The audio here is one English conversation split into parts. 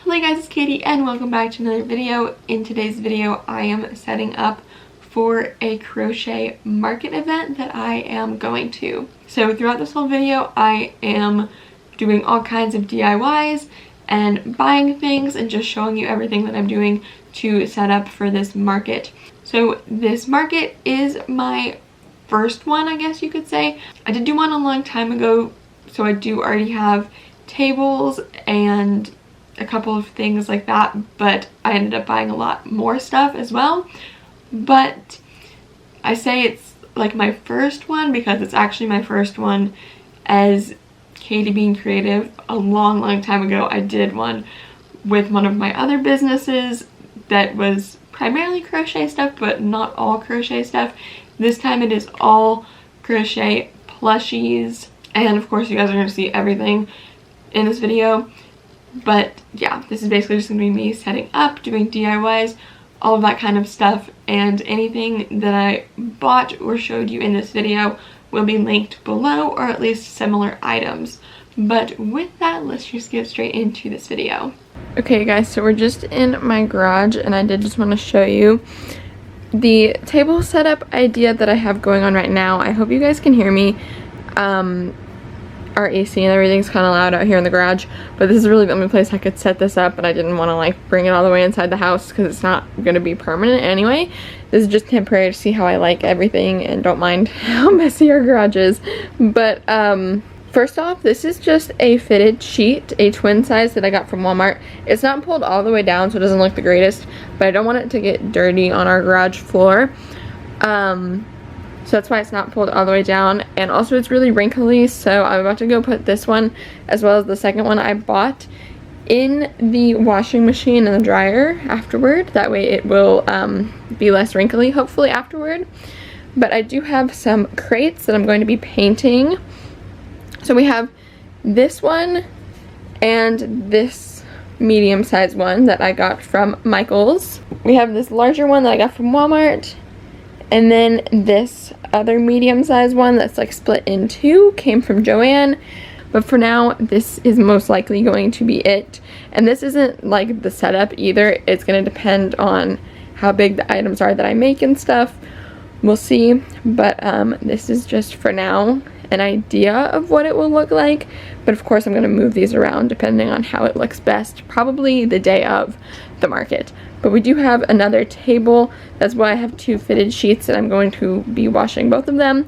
Hello guys, it's Katie and welcome back to another video. In today's video, I am setting up for a crochet market event that I am going to. So throughout this whole video, I am doing all kinds of DIYs and buying things and just showing you everything that I'm doing to set up for this market. So this market is my first one, I guess you could say. I did do one a long time ago, so I do already have tables and a couple of things like that, but I ended up buying a lot more stuff as well. But I say it's like my first one because it's actually my first one as Katie being creative. A long time ago I did one with one of my other businesses that was primarily crochet stuff, but not all crochet stuff. This time it is all crochet plushies, and of course you guys are going to see everything in this video. But yeah, this is basically just going to be me setting up, doing DIYs, all of that kind of stuff, and anything that I bought or showed you in this video will be linked below, or at least similar items. But with that, let's just get straight into this video. Okay guys, so we're just in my garage and I did just want to show you the table setup idea that I have going on right now. I hope you guys can hear me. Our AC and everything's kind of loud out here in the garage, but this is really the only place I could set this up, and I didn't want to like bring it all the way inside the house because it's not going to be permanent anyway. This is just temporary to see how I like everything and don't mind how messy our garage is. But first off, this is just a fitted sheet, a twin size that I got from Walmart. It's not pulled all the way down, so it doesn't look the greatest, but I don't want it to get dirty on our garage floor. So that's why it's not pulled all the way down, and also it's really wrinkly, so I'm about to go put this one as well as the second one I bought in the washing machine and the dryer afterward. That way it will be less wrinkly hopefully afterward. But I do have some crates that I'm going to be painting. So we have this one and this medium-sized one that I got from Michael's. We have this larger one that I got from Walmart. And then this other medium-sized one that's like split in two came from Joann. But for now, this is most likely going to be it. And this isn't like the setup either. It's going to depend on how big the items are that I make and stuff. We'll see. But this is just for now an idea of what it will look like. But of course, I'm going to move these around depending on how it looks best. Probably the day of the market. But we do have another table. That's why I have two fitted sheets and I'm going to be washing both of them.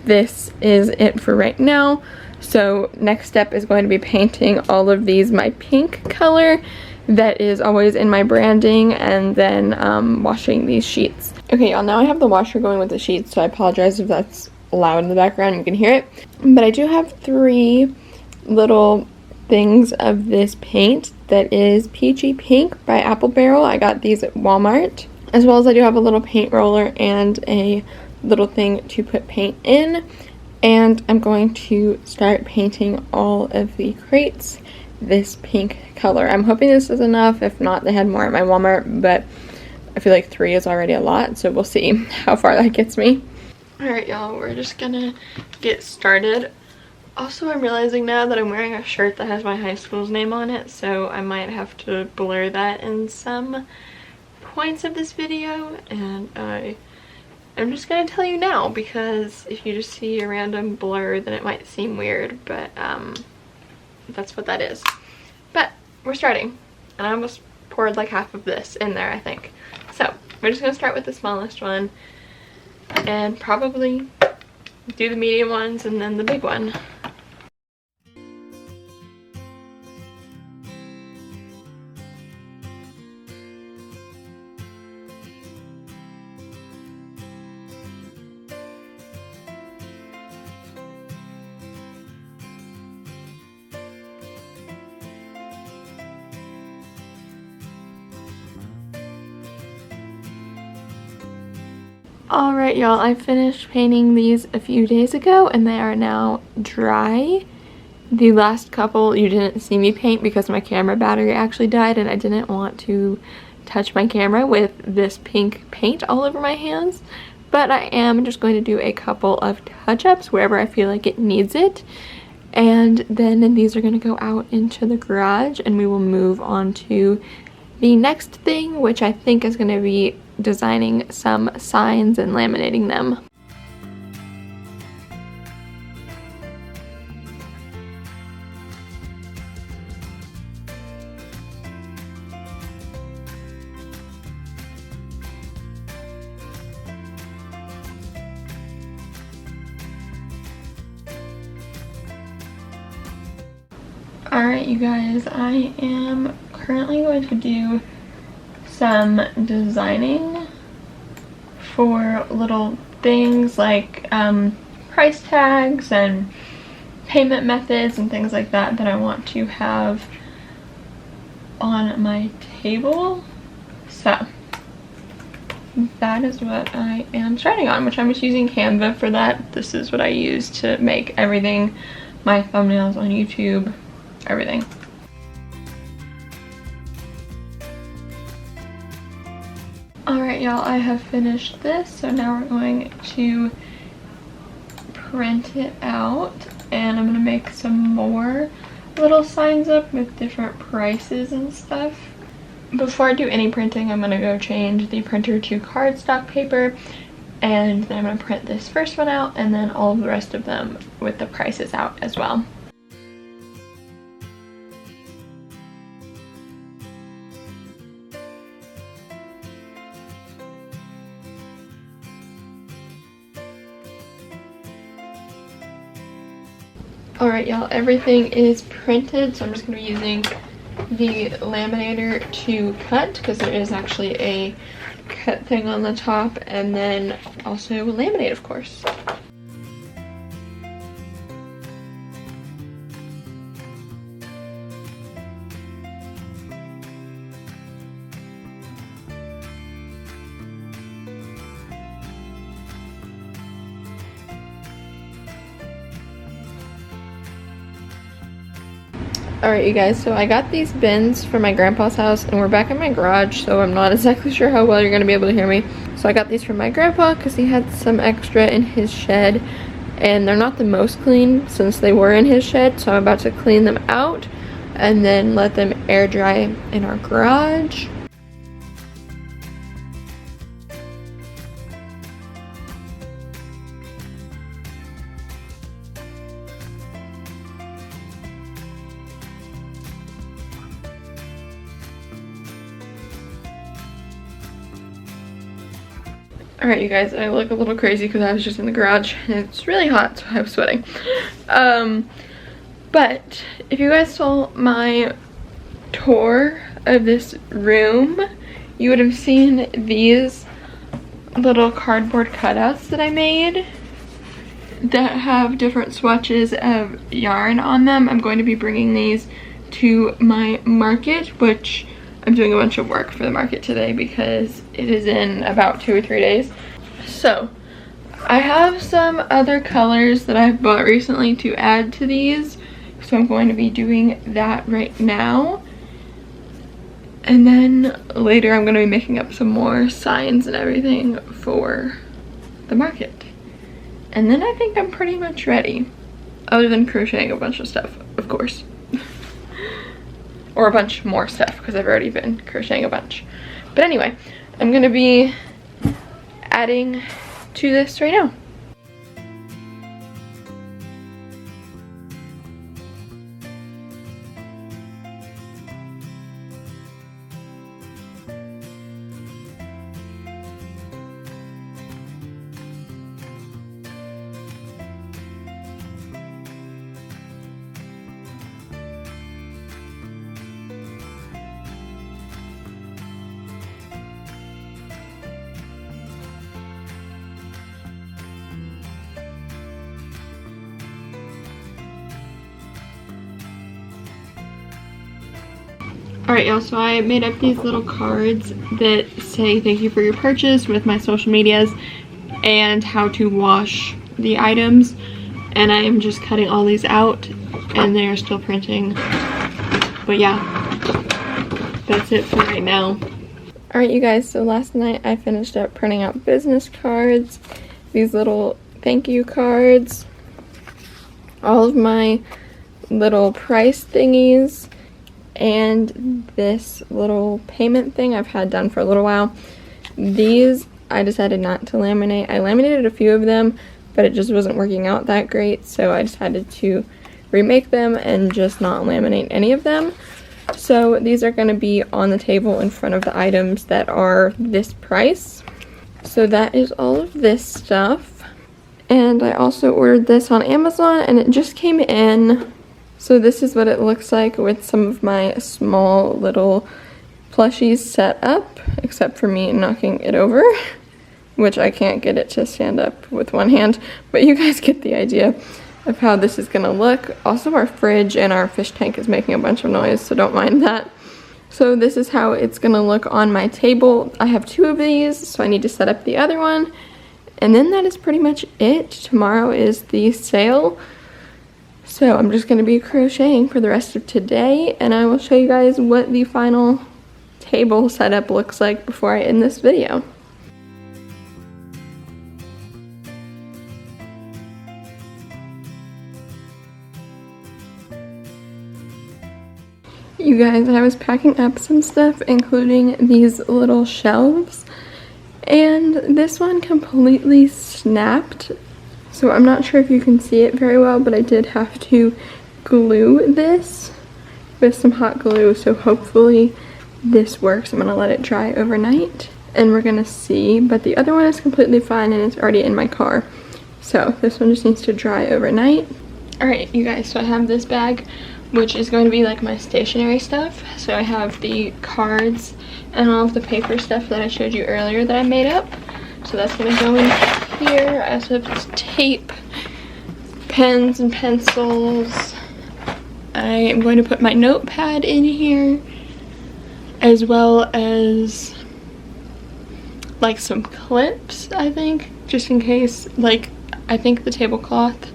This is it for right now. So next step is going to be painting all of these my pink color that is always in my branding, and then washing these sheets. Okay y'all, now I have the washer going with the sheets, so I apologize if that's loud in the background, you can hear it. But I do have three little things of this paint that is Peachy Pink by Apple Barrel. I got these at Walmart, as well as I do have a little paint roller and a little thing to put paint in. And I'm going to start painting all of the crates this pink color. I'm hoping this is enough. If not, they had more at my Walmart, but I feel like 3 is already a lot, so we'll see how far that gets me. Alright y'all, we're just gonna get started. Also, I'm realizing now that I'm wearing a shirt that has my high school's name on it, so I might have to blur that in some points of this video, and I'm just gonna tell you now, because if you just see a random blur then it might seem weird, but that's what that is. But we're starting, and I almost poured like half of this in there, I think. So we're just gonna start with the smallest one and probably do the medium ones and then the big one. Alright y'all, I finished painting these a few days ago and they are now dry. The last couple you didn't see me paint because my camera battery actually died and I didn't want to touch my camera with this pink paint all over my hands. But I am just going to do a couple of touch-ups wherever I feel like it needs it. And then these are going to go out into the garage, and we will move on to the next thing, which I think is going to be designing some signs and laminating them. Alright, you guys, I am currently going to do some designing for little things like price tags and payment methods and things like that that I want to have on my table. So that is what I am starting on, which I'm just using Canva for that. This is what I use to make everything, my thumbnails on YouTube, everything. Alright y'all, I have finished this, so now we're going to print it out, and I'm going to make some more little signs up with different prices and stuff. Before I do any printing, I'm going to go change the printer to cardstock paper, and then I'm going to print this first one out, and then all of the rest of them with the prices out as well. Alright y'all, everything is printed, so I'm just going to be using the laminator to cut, because there is actually a cut thing on the top, and then also laminate, of course. Alright you guys, so I got these bins from my grandpa's house, and we're back in my garage, so I'm not exactly sure how well you're going to be able to hear me. So I got these from my grandpa because he had some extra in his shed, and they're not the most clean since they were in his shed, so I'm about to clean them out and then let them air dry in our garage. Alright you guys, I look a little crazy because I was just in the garage and it's really hot, so I was sweating. But if you guys saw my tour of this room, you would have seen these little cardboard cutouts that I made that have different swatches of yarn on them. I'm going to be bringing these to my market, which I'm doing a bunch of work for the market today because it is in about 2 or 3 days. So I have some other colors that I've bought recently to add to these, so I'm going to be doing that right now. And then later I'm going to be making up some more signs and everything for the market. And then I think I'm pretty much ready. Other than crocheting a bunch of stuff, of course. Or a bunch more stuff, because I've already been crocheting a bunch. But anyway, I'm going to be adding to this right now. Alright y'all, so I made up these little cards that say thank you for your purchase with my social medias and how to wash the items, and I am just cutting all these out and they're still printing. But yeah, that's it for right now. Alright you guys, so last night I finished up printing out business cards, these little thank you cards. All of my little price thingies and this little payment thing I've had done for a little while. These I decided not to laminate. I laminated a few of them, but it just wasn't working out that great, so I decided to remake them and just not laminate any of them. So these are going to be on the table in front of the items that are this price. So that is all of this stuff. And I also ordered this on Amazon and it just came in. So this is what it looks like with some of my small little plushies set up, except for me knocking it over, which I can't get it to stand up with one hand, but you guys get the idea of how this is gonna look. Also, our fridge and our fish tank is making a bunch of noise, so don't mind that. So this is how it's gonna look on my table. I have 2 of these, so I need to set up the other one. And then that is pretty much it. Tomorrow is the sale. So I'm just gonna be crocheting for the rest of today, and I will show you guys what the final table setup looks like before I end this video. You guys, I was packing up some stuff, including these little shelves, and this one completely snapped. So I'm not sure if you can see it very well, but I did have to glue this with some hot glue, so hopefully this works. I'm gonna let it dry overnight and we're gonna see, but the other one is completely fine and it's already in my car. So this one just needs to dry overnight. All right, you guys, so I have this bag, which is going to be like my stationery stuff. So I have the cards and all of the paper stuff that I showed you earlier that I made up. So that's gonna go in here. I also have tape, pens and pencils. I am going to put my notepad in here, as well as like some clips, I think, just in case. Like, I think the tablecloth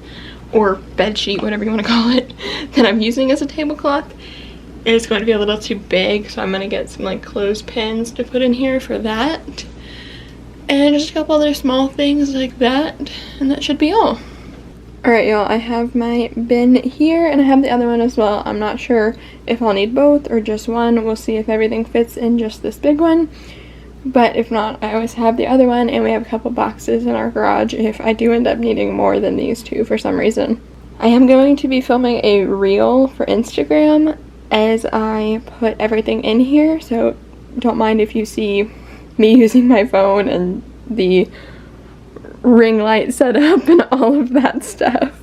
or bed sheet, whatever you want to call it, that I'm using as a tablecloth is going to be a little too big, so I'm going to get some like clothespins to put in here for that, and just a couple other small things like that, and that should be all. Alright, y'all, I have my bin here and I have the other one as well. I'm not sure if I'll need both or just one. We'll see if everything fits in just this big one. But if not, I always have the other one, and we have a couple boxes in our garage if I do end up needing more than these 2 for some reason. I am going to be filming a reel for Instagram as I put everything in here, so don't mind if you see me using my phone and the ring light set up and all of that stuff.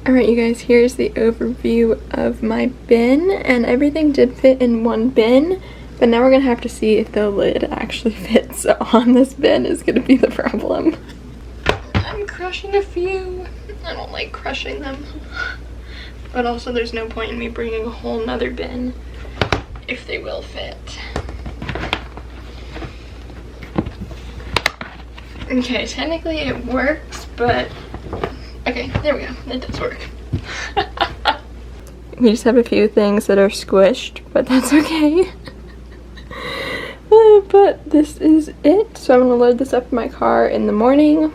Alright, you guys, here's the overview of my bin, and everything did fit in one bin, but now we're gonna have to see if the lid actually fits on this bin is gonna be the problem. I'm crushing a few. I don't like crushing them, but also there's no point in me bringing a whole nother bin if they will fit. Okay, technically it works, but okay, there we go. It does work. We just have a few things that are squished, but that's okay. But this is it. So I'm gonna load this up in my car in the morning.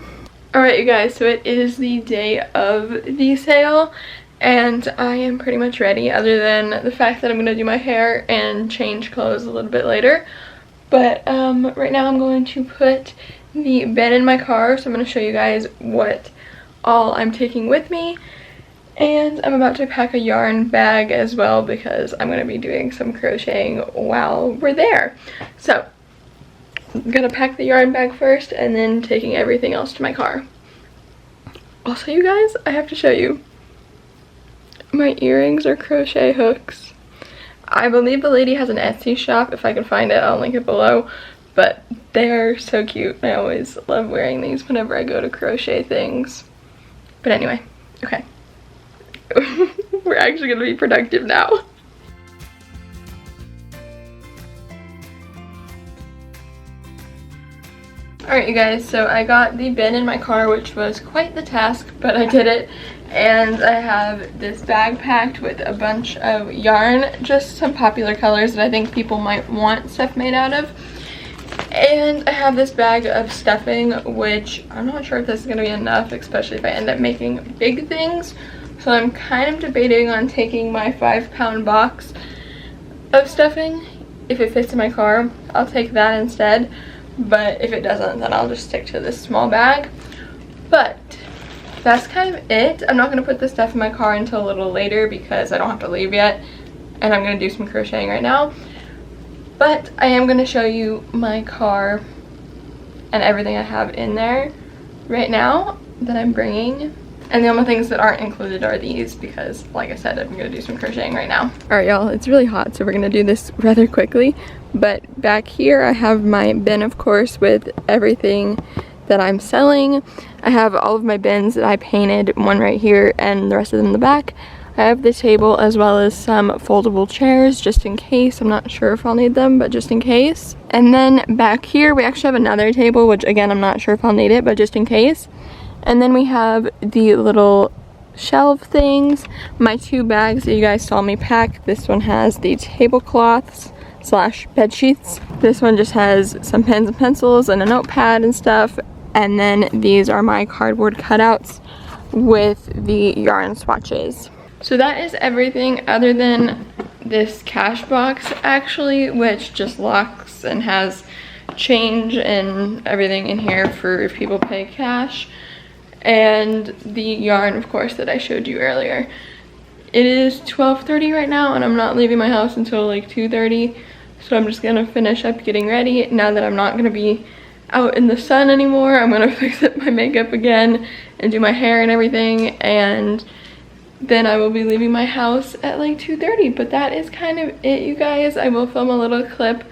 Alright, you guys, so it is the day of the sale, and I am pretty much ready, other than the fact that I'm gonna do my hair and change clothes a little bit later. But right now I'm going to put the bin in my car, so I'm going to show you guys what all I'm taking with me, and I'm about to pack a yarn bag as well because I'm going to be doing some crocheting while we're there. So I'm going to pack the yarn bag first and then taking everything else to my car. Also, you guys, I have to show you, my earrings are crochet hooks. I believe the lady has an Etsy shop. If I can find it, I'll link it below. But they are so cute. I always love wearing these whenever I go to crochet things. But anyway, okay. We're actually going to be productive now. Alright, you guys, so I got the bin in my car, which was quite the task, but I did it. And I have this bag packed with a bunch of yarn, just some popular colors that I think people might want stuff made out of. And I have this bag of stuffing, which I'm not sure if this is going to be enough, especially if I end up making big things. So I'm kind of debating on taking my 5-pound box of stuffing. If it fits in my car, I'll take that instead. But if it doesn't, then I'll just stick to this small bag. But that's kind of it. I'm not going to put this stuff in my car until a little later because I don't have to leave yet. And I'm going to do some crocheting right now. But I am going to show you my car and everything I have in there right now that I'm bringing. And the only things that aren't included are these because, like I said, I'm going to do some crocheting right now. Alright y'all, it's really hot, so we're going to do this rather quickly. But back here I have my bin, of course, with everything that I'm selling. I have all of my bins that I painted, one right here and the rest of them in the back. I have the table as well as some foldable chairs just in case. I'm not sure if I'll need them, but just in case. And then back here we actually have another table, which again I'm not sure if I'll need it, but just in case. And then we have the little shelf things, my 2 bags that you guys saw me pack. This one has the tablecloths / bed sheets. This one just has some pens and pencils and a notepad and stuff. And then these are my cardboard cutouts with the yarn swatches. So that is everything other than this cash box actually, which just locks and has change and everything in here for if people pay cash. And the yarn, of course, that I showed you earlier. It is 12:30 right now and I'm not leaving my house until like 2:30. So I'm just gonna finish up getting ready. Now that I'm not gonna be out in the sun anymore, I'm gonna fix up my makeup again and do my hair and everything, and then I will be leaving my house at like 2:30. But that is kind of it, you guys. I will film a little clip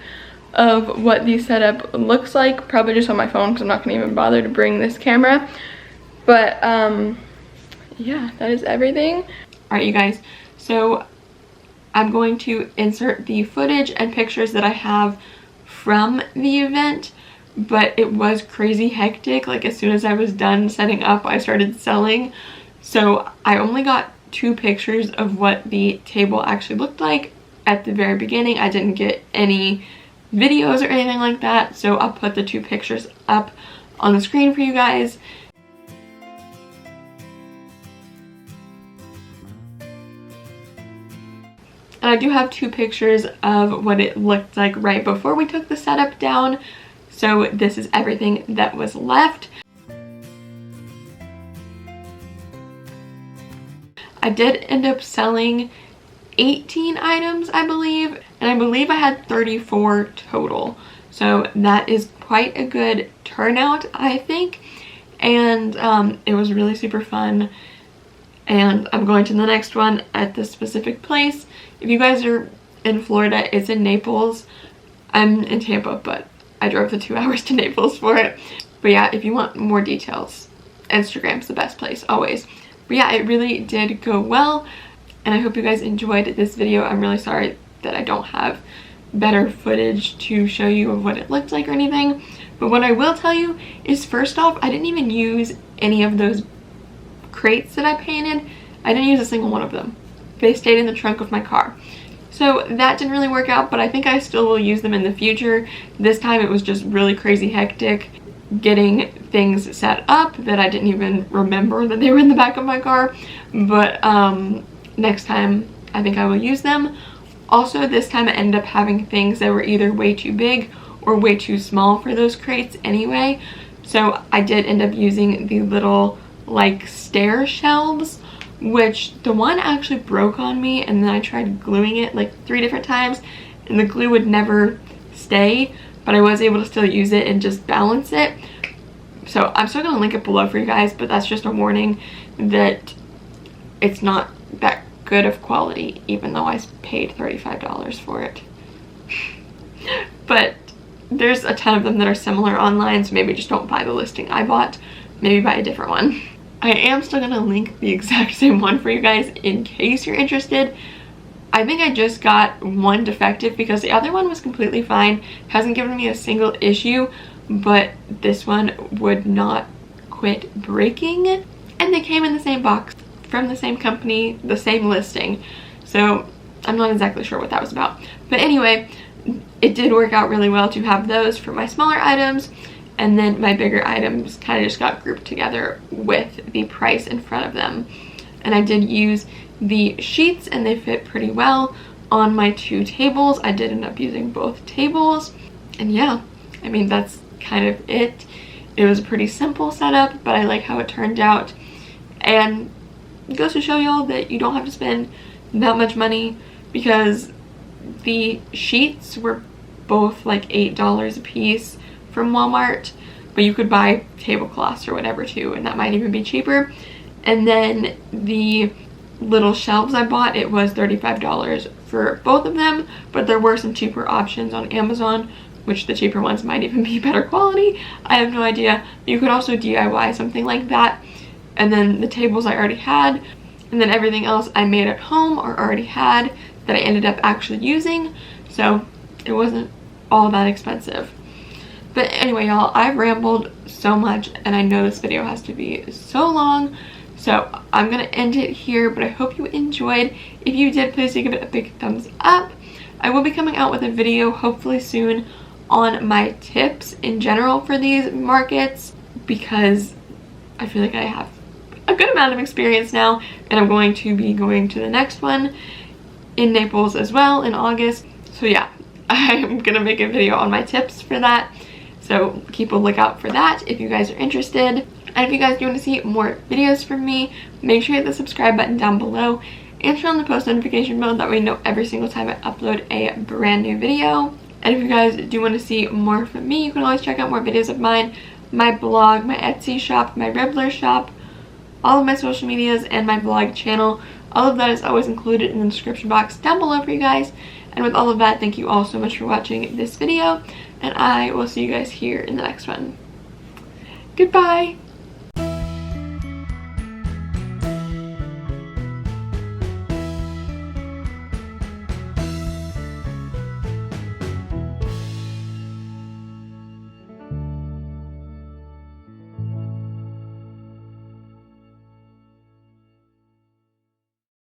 of what the setup looks like, probably just on my phone because I'm not gonna even bother to bring this camera. But yeah, that is everything. All right, you guys, so I'm going to insert the footage and pictures that I have from the event, but it was crazy hectic. Like as soon as I was done setting up, I started selling. So I only got 2 pictures of what the table actually looked like at the very beginning. I didn't get any videos or anything like that. So I'll put the 2 pictures up on the screen for you guys. And I do have 2 pictures of what it looked like right before we took the setup down. So this is everything that was left. I did end up selling 18 items, I believe, and I believe I had 34 total. So that is quite a good turnout, I think. And it was really super fun. And I'm going to the next one at this specific place. If you guys are in Florida, it's in Naples. I'm in Tampa, but I drove the 2 hours to Naples for it. But yeah, if you want more details, Instagram's the best place, always. But yeah, it really did go well, and I hope you guys enjoyed this video. I'm really sorry that I don't have better footage to show you of what it looked like or anything. But what I will tell you is, first off, I didn't even use any of those crates that I painted. I didn't use a single one of them. They stayed in the trunk of my car. So that didn't really work out, but I think I still will use them in the future. This time it was just really crazy hectic getting things set up that I didn't even remember that they were in the back of my car. But next time I think I will use them. Also, this time I ended up having things that were either way too big or way too small for those crates anyway. So I did end up using the little like stair shelves, which the one actually broke on me, and then I tried gluing it like 3 different times and the glue would never stay, but I was able to still use it and just balance it. So I'm still gonna link it below for you guys, but that's just a warning that it's not that good of quality, even though I paid $35 for it. But there's a ton of them that are similar online, so maybe just don't buy the listing I bought, maybe buy a different one. I am still gonna link the exact same one for you guys in case you're interested. I think I just got one defective because the other one was completely fine, hasn't given me a single issue, but this one would not quit breaking. And they came in the same box from the same company, the same listing, so I'm not exactly sure what that was about. But anyway, it did work out really well to have those for my smaller items, and then my bigger items kind of just got grouped together with the price in front of them. And I did use the sheets and they fit pretty well on my 2 tables. I did end up using both tables, and yeah, I mean, that's kind of it. It was a pretty simple setup, but I like how it turned out, and it goes to show y'all that you don't have to spend that much money, because the sheets were both like $8 a piece from Walmart, but you could buy tablecloths or whatever too, and that might even be cheaper. And then the little shelves I bought, it was $35 for both of them, but there were some cheaper options on Amazon, which the cheaper ones might even be better quality. I have no idea. You could also DIY something like that. And then the tables I already had, and then everything else I made at home or already had that I ended up actually using, so it wasn't all that expensive. But anyway, y'all, I've rambled so much, and I know this video has to be so long, so I'm gonna end it here, but I hope you enjoyed. If you did, please do give it a big thumbs up. I will be coming out with a video hopefully soon on my tips in general for these markets, because I feel like I have a good amount of experience now, and I'm going to be going to the next one in Naples as well in August. So yeah, I'm gonna make a video on my tips for that, so keep a lookout for that if you guys are interested. And if you guys do want to see more videos from me, make sure you hit the subscribe button down below and turn on the post notification bell, that way you know every single time I upload a brand new video. And if you guys do want to see more from me, you can always check out more videos of mine, my blog, my Etsy shop, my Ribbler shop, all of my social medias, and my vlog channel. All of that is always included in the description box down below for you guys. And with all of that, thank you all so much for watching this video, and I will see you guys here in the next one. Goodbye!